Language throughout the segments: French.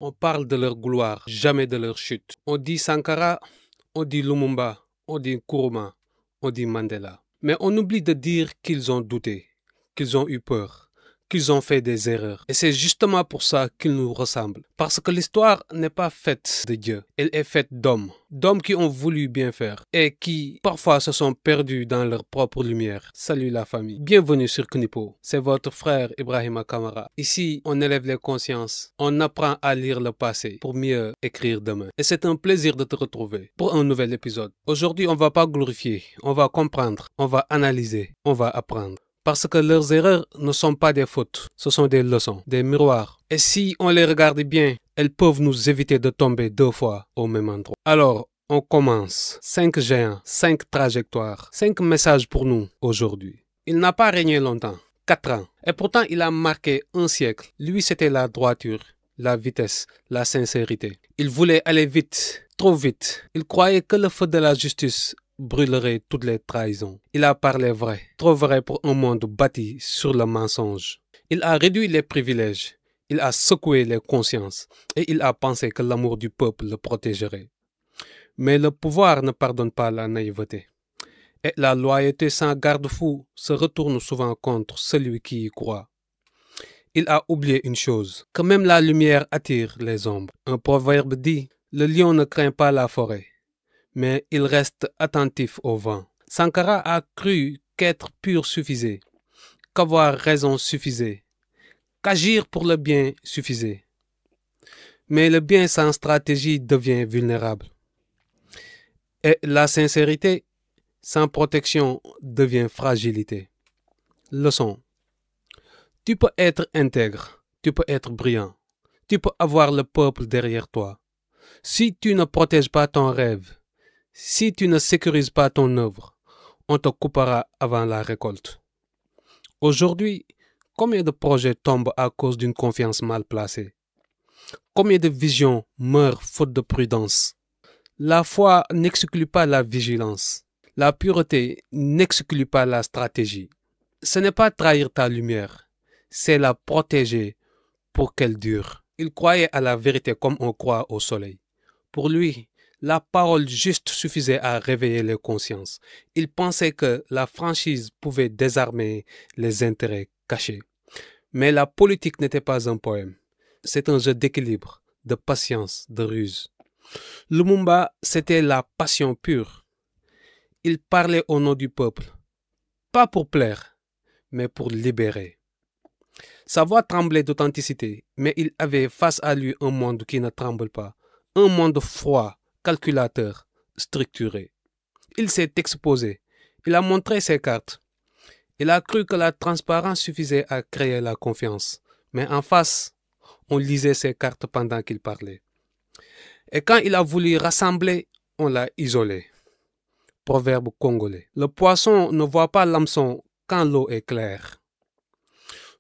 On parle de leur gloire, jamais de leur chute. On dit Sankara, on dit Lumumba, on dit Nkrumah, on dit Mandela. Mais on oublie de dire qu'ils ont douté, qu'ils ont eu peur, qu'ils ont fait des erreurs. Et c'est justement pour ça qu'ils nous ressemblent. Parce que l'histoire n'est pas faite de Dieu, elle est faite d'hommes. D'hommes qui ont voulu bien faire et qui parfois se sont perdus dans leur propre lumière. Salut la famille. Bienvenue sur Knipo. C'est votre frère Ibrahima Kamara. Ici, on élève les consciences. On apprend à lire le passé pour mieux écrire demain. Et c'est un plaisir de te retrouver pour un nouvel épisode. Aujourd'hui, on va pas glorifier, on va comprendre, on va analyser, on va apprendre. Parce que leurs erreurs ne sont pas des fautes, ce sont des leçons, des miroirs. Et si on les regarde bien, elles peuvent nous éviter de tomber 2 fois au même endroit. Alors, on commence. 5 géants, 5 trajectoires, 5 messages pour nous aujourd'hui. Il n'a pas régné longtemps, 4 ans. Et pourtant, il a marqué un siècle. Lui, c'était la droiture, la vitesse, la sincérité. Il voulait aller vite, trop vite. Il croyait que le feu de la justice brûlerait toutes les trahisons. Il a parlé vrai, trop vrai pour un monde bâti sur le mensonge. Il a réduit les privilèges, il a secoué les consciences et il a pensé que l'amour du peuple le protégerait. Mais le pouvoir ne pardonne pas la naïveté. Et la loyauté sans garde-fou se retourne souvent contre celui qui y croit. Il a oublié une chose, que même la lumière attire les ombres. Un proverbe dit, le lion ne craint pas la forêt, mais il reste attentif au vent. Sankara a cru qu'être pur suffisait, qu'avoir raison suffisait, qu'agir pour le bien suffisait. Mais le bien sans stratégie devient vulnérable. Et la sincérité sans protection devient fragilité. Leçon. Tu peux être intègre, tu peux être brillant, tu peux avoir le peuple derrière toi. Si tu ne protèges pas ton rêve, si tu ne sécurises pas ton œuvre, on te coupera avant la récolte. Aujourd'hui, combien de projets tombent à cause d'une confiance mal placée? Combien de visions meurent faute de prudence? La foi n'exclut pas la vigilance. La pureté n'exclut pas la stratégie. Ce n'est pas trahir ta lumière, c'est la protéger pour qu'elle dure. Il croyait à la vérité comme on croit au soleil. Pour lui, la parole juste suffisait à réveiller les consciences. Il pensait que la franchise pouvait désarmer les intérêts cachés. Mais la politique n'était pas un poème. C'est un jeu d'équilibre, de patience, de ruse. Lumumba, c'était la passion pure. Il parlait au nom du peuple, pas pour plaire, mais pour libérer. Sa voix tremblait d'authenticité, mais il avait face à lui un monde qui ne tremble pas, un monde froid, calculateur, structuré. Il s'est exposé, il a montré ses cartes. Il a cru que la transparence suffisait à créer la confiance, mais en face, on lisait ses cartes pendant qu'il parlait. Et quand il a voulu rassembler, on l'a isolé. Proverbe congolais. Le poisson ne voit pas l'hameçon quand l'eau est claire.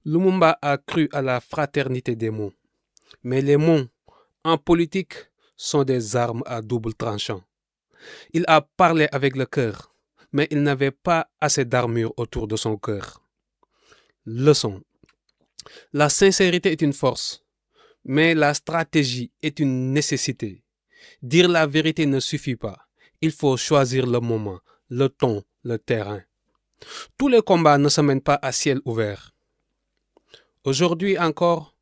Lumumba a cru à la fraternité des mots. Mais les mots, en politique, sont des armes à double tranchant. Il a parlé avec le cœur, mais il n'avait pas assez d'armure autour de son cœur. Leçon. La sincérité est une force, mais la stratégie est une nécessité. Dire la vérité ne suffit pas. Il faut choisir le moment, le ton, le terrain. Tous les combats ne se mènent pas à ciel ouvert. Aujourd'hui encore,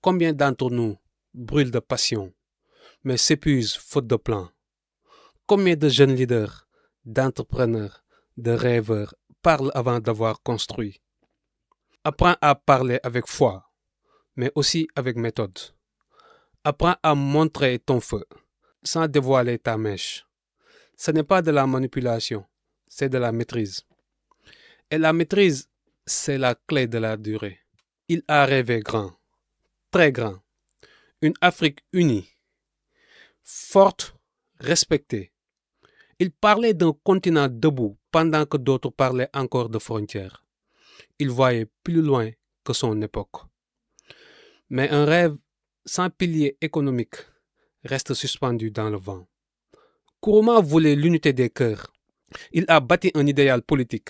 combien d'entre nous brûlent de passion, mais s'épuisent faute de plan? Combien de jeunes leaders, d'entrepreneurs, de rêveurs parlent avant d'avoir construit? Apprends à parler avec foi, mais aussi avec méthode. Apprends à montrer ton feu, sans dévoiler ta mèche. Ce n'est pas de la manipulation, c'est de la maîtrise. Et la maîtrise, c'est la clé de la durée. Il a rêvé grand, très grand. Une Afrique unie, forte, respectée. Il parlait d'un continent debout pendant que d'autres parlaient encore de frontières. Il voyait plus loin que son époque. Mais un rêve sans pilier économique reste suspendu dans le vent. Nkrumah voulait l'unité des cœurs. Il a bâti un idéal politique,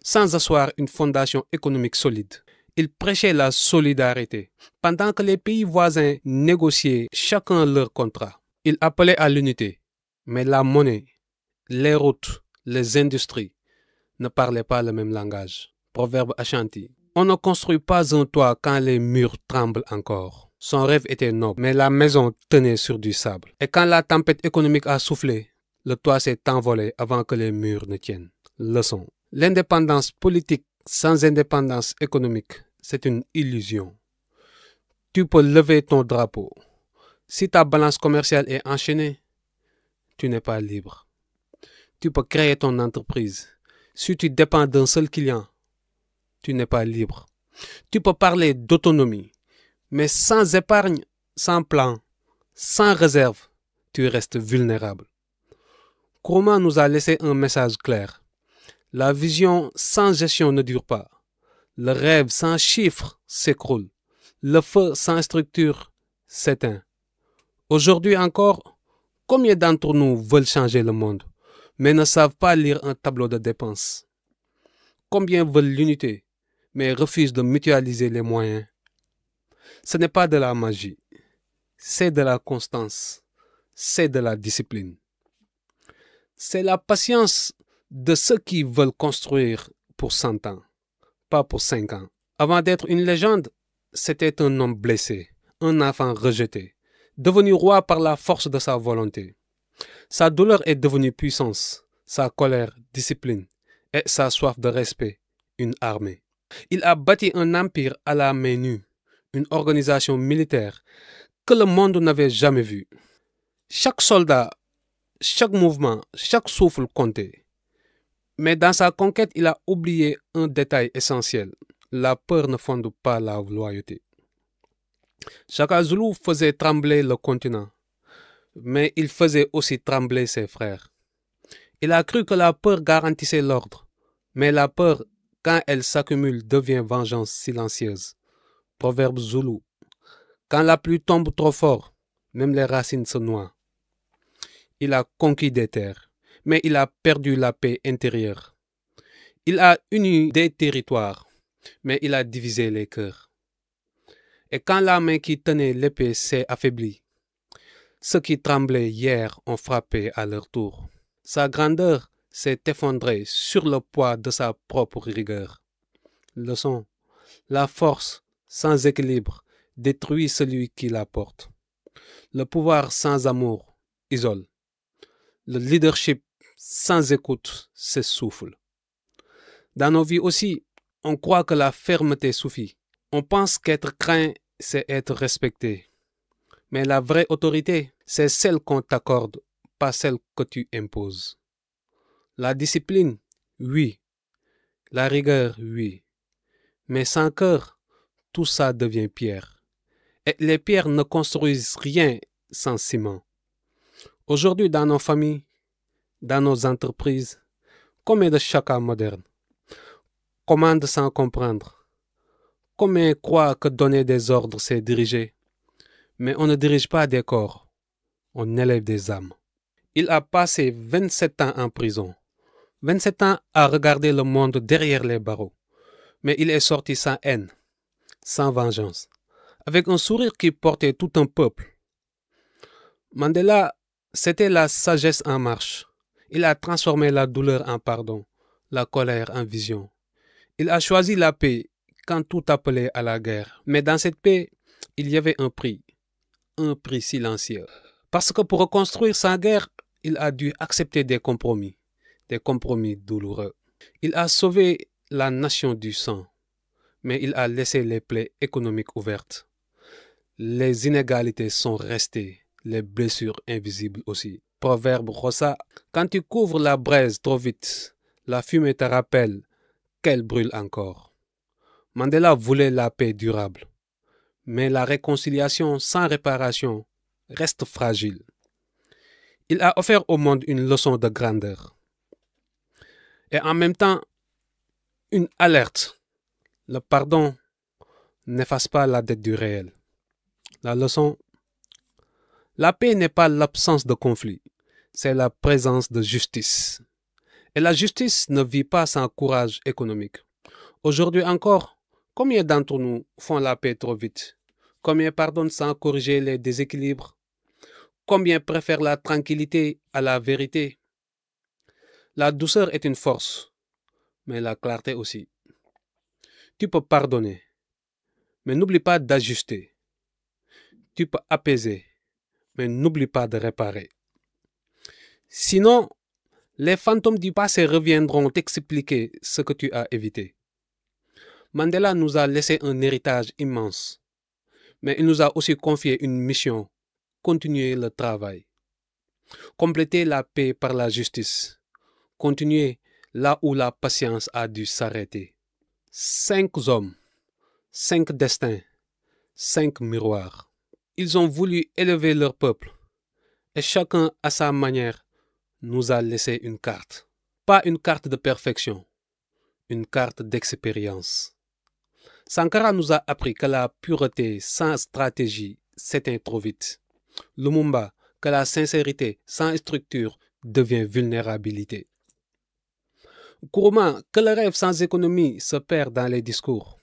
sans asseoir une fondation économique solide. Il prêchait la solidarité. Pendant que les pays voisins négociaient chacun leur contrat, il appelait à l'unité. Mais la monnaie, les routes, les industries ne parlaient pas le même langage. Proverbe Ashanti. On ne construit pas un toit quand les murs tremblent encore. Son rêve était noble, mais la maison tenait sur du sable. Et quand la tempête économique a soufflé, le toit s'est envolé avant que les murs ne tiennent. Leçon. L'indépendance politique sans indépendance économique, c'est une illusion. Tu peux lever ton drapeau. Si ta balance commerciale est enchaînée, tu n'es pas libre. Tu peux créer ton entreprise. Si tu dépends d'un seul client, tu n'es pas libre. Tu peux parler d'autonomie, mais sans épargne, sans plan, sans réserve, tu restes vulnérable. Nkrumah nous a laissé un message clair. La vision sans gestion ne dure pas. Le rêve sans chiffres s'écroule. Le feu sans structure s'éteint. Aujourd'hui encore, combien d'entre nous veulent changer le monde, mais ne savent pas lire un tableau de dépenses? Combien veulent l'unité, mais refusent de mutualiser les moyens? Ce n'est pas de la magie, c'est de la constance, c'est de la discipline. C'est la patience de ceux qui veulent construire pour 100 ans, pas pour 5 ans. Avant d'être une légende, c'était un homme blessé, un enfant rejeté, devenu roi par la force de sa volonté. Sa douleur est devenue puissance, sa colère, discipline, et sa soif de respect, une armée. Il a bâti un empire à la main nue, une organisation militaire que le monde n'avait jamais vue. Chaque soldat, chaque mouvement, chaque souffle comptait. Mais dans sa conquête, il a oublié un détail essentiel. La peur ne fonde pas la loyauté. Shaka Zulu faisait trembler le continent, mais il faisait aussi trembler ses frères. Il a cru que la peur garantissait l'ordre, mais la peur, quand elle s'accumule, devient vengeance silencieuse. Proverbe Zulu. Quand la pluie tombe trop fort, même les racines se noient. Il a conquis des terres, mais il a perdu la paix intérieure. Il a uni des territoires, mais il a divisé les cœurs. Et quand la main qui tenait l'épée s'est affaiblie, ceux qui tremblaient hier ont frappé à leur tour. Sa grandeur s'est effondrée sur le poids de sa propre rigueur. Leçon. La force sans équilibre détruit celui qui la porte. Le pouvoir sans amour isole. Le leadership sans écoute s'essouffle. Dans nos vies aussi, on croit que la fermeté suffit. On pense qu'être craint, c'est être respecté. Mais la vraie autorité, c'est celle qu'on t'accorde, pas celle que tu imposes. La discipline, oui. La rigueur, oui. Mais sans cœur, tout ça devient pierre. Et les pierres ne construisent rien sans ciment. Aujourd'hui, dans nos familles, dans nos entreprises, combien de chacun modernes commandent sans comprendre? Combien croient que donner des ordres, c'est diriger? Mais on ne dirige pas des corps, on élève des âmes. Il a passé 27 ans en prison, 27 ans à regarder le monde derrière les barreaux. Mais il est sorti sans haine, sans vengeance, avec un sourire qui portait tout un peuple. Mandela, c'était la sagesse en marche. Il a transformé la douleur en pardon, la colère en vision. Il a choisi la paix quand tout appelait à la guerre. Mais dans cette paix, il y avait un prix silencieux. Parce que pour reconstruire sa guerre, il a dû accepter des compromis douloureux. Il a sauvé la nation du sang, mais il a laissé les plaies économiques ouvertes. Les inégalités sont restées, les blessures invisibles aussi. Proverbe Rosa, quand tu couvres la braise trop vite, la fumée te rappelle qu'elle brûle encore. Mandela voulait la paix durable, mais la réconciliation sans réparation reste fragile. Il a offert au monde une leçon de grandeur et en même temps une alerte. Le pardon n'efface pas la dette du réel. La leçon, la paix n'est pas l'absence de conflit, c'est la présence de justice. Et la justice ne vit pas sans courage économique. Aujourd'hui encore, Combien d'entre nous font la paix trop vite? Combien pardonnent sans corriger les déséquilibres? Combien préfèrent la tranquillité à la vérité? La douceur est une force, mais la clarté aussi. Tu peux pardonner, mais n'oublie pas d'ajuster. Tu peux apaiser, mais n'oublie pas de réparer. Sinon, les fantômes du passé reviendront t'expliquer ce que tu as évité. Mandela nous a laissé un héritage immense, mais il nous a aussi confié une mission: continuer le travail, compléter la paix par la justice, continuer là où la patience a dû s'arrêter. 5 hommes, 5 destins, 5 miroirs. Ils ont voulu élever leur peuple, et chacun à sa manière nous a laissé une carte. Pas une carte de perfection, une carte d'expérience. Sankara nous a appris que la pureté sans stratégie s'éteint trop vite. Lumumba, que la sincérité sans structure devient vulnérabilité. Nkrumah, que le rêve sans économie se perd dans les discours.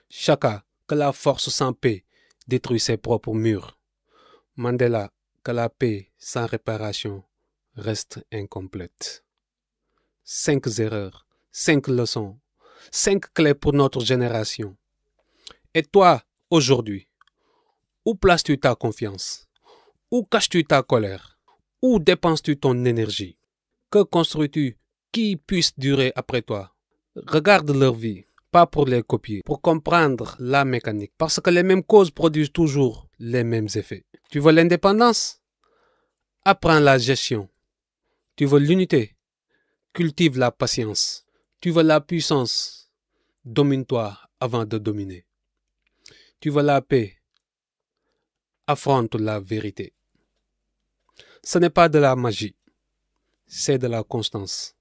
Chaka, que la force sans paix détruit ses propres murs. Mandela, que la paix sans réparation reste incomplète. 5 erreurs, 5 leçons, 5 clés pour notre génération. Et toi, aujourd'hui, où places-tu ta confiance? Où caches-tu ta colère? Où dépenses-tu ton énergie? Que construis-tu qui puisse durer après toi? Regarde leur vie, pas pour les copier, pour comprendre la mécanique. Parce que les mêmes causes produisent toujours les mêmes effets. Tu veux l'indépendance? Apprends la gestion. Tu veux l'unité? Cultive la patience. Tu veux la puissance? Domine-toi avant de dominer. Tu veux la paix? Affronte la vérité. Ce n'est pas de la magie, c'est de la constance.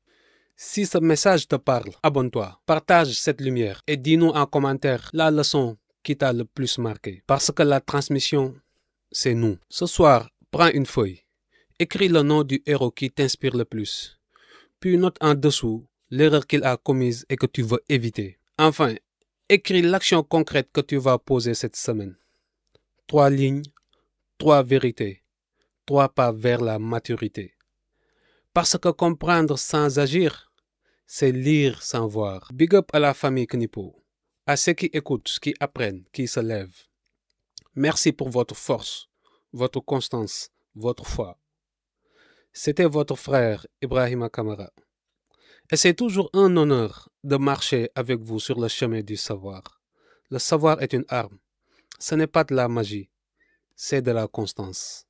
Si ce message te parle, abonne-toi, partage cette lumière et dis-nous en commentaire la leçon qui t'a le plus marqué. Parce que la transmission, c'est nous. Ce soir, prends une feuille, écris le nom du héros qui t'inspire le plus, puis note en dessous l'erreur qu'il a commise et que tu veux éviter. Enfin, écris l'action concrète que tu vas poser cette semaine. 3 lignes, 3 vérités, 3 pas vers la maturité. Parce que comprendre sans agir, c'est lire sans voir. Big up à la famille Knipo, à ceux qui écoutent, qui apprennent, qui se lèvent. Merci pour votre force, votre constance, votre foi. C'était votre frère Ibrahima Kamara. Et c'est toujours un honneur de marcher avec vous sur le chemin du savoir. Le savoir est une arme. Ce n'est pas de la magie, c'est de la constance.